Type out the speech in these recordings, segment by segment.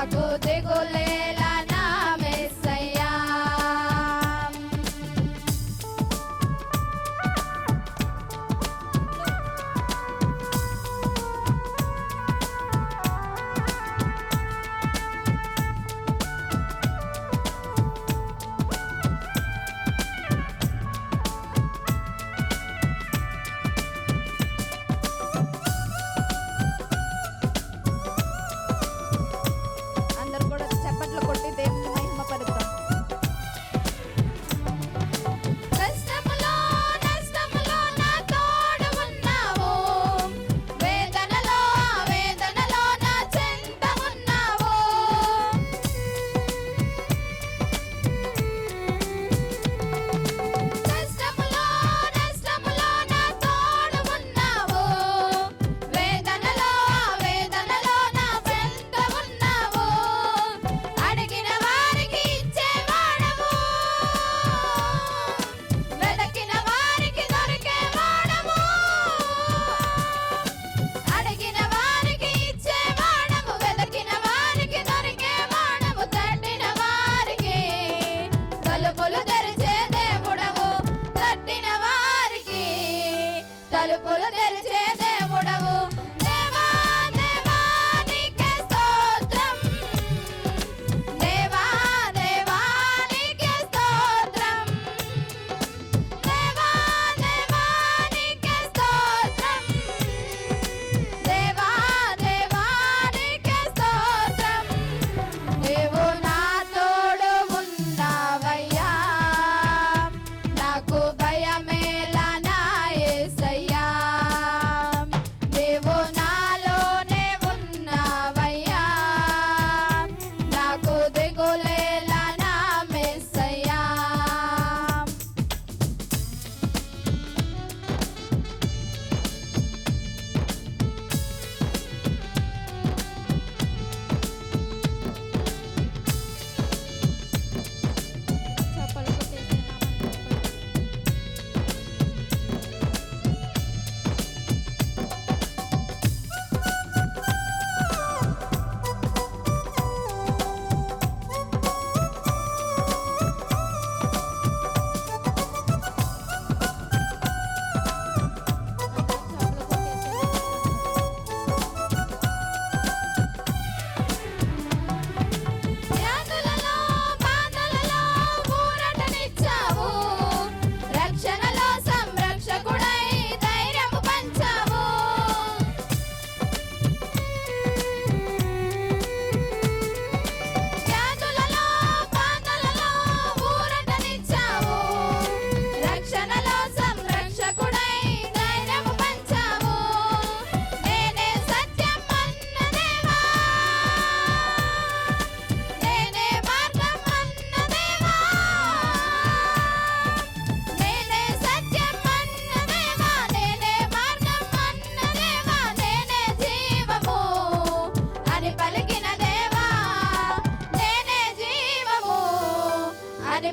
నాకు దిగులేలా నా మెస్సయ్యా. తలుపులు తెరిచే దేవుడవు దేవా దేవా నీకే స్తోత్రం. దేవా దేవా నీకే స్తోత్రం. దేవా దేవా నీకే స్తోత్రం. దేవా దేవా నీకే స్తోత్రం. నీవు నా తోడు ఉన్నావయ్యా, నాకు భయమేలా నా యేసయ్యా. నీవు నాలోనే ఉన్నావయ్యా, నాకు దిగులేలా నా మెస్సయ్యా.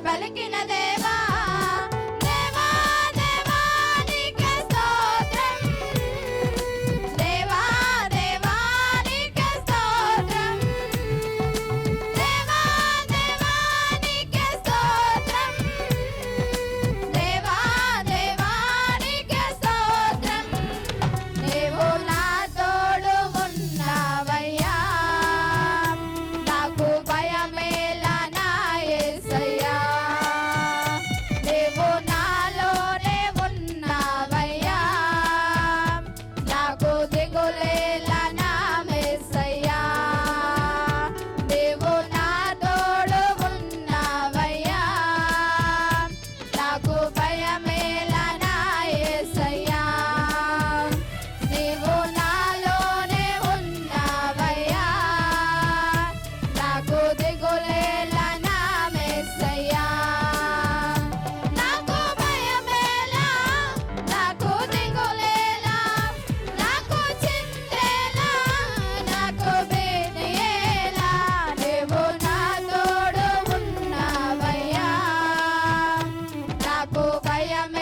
పలికిన దేవా దేవా దేవా నీకే స్తోత్రం. దేవా దేవా నీకే స్తోత్రం. దేవా దేవా నీకే స్తోత్రం. దేవా దేవా నీకే స్తోత్రం. నీవు నా తోడు ఉన్నావయ్యా, నాకు భయమేలా నా యేసయ్యా. నీవు నాలోనే ఉన్నావయ్యా, నాకు దిగులేలా నా మెస్సయ్యా. నీవు నా తోడు ఉన్నావయ్యా, నాకు భయమేలా నా యేసయ్యా. నీవు నాలోనే ఉన్నావయ్యా, నాకు దిగులేలా నా మెస్సయ్యా. నాకు భయమేలా, నాకు దిగులేలా, నాకు చింతేలా, నాకు భీతియేలా. నీవు నా తోడు ఉన్నావయ్యా, నాకు భయమే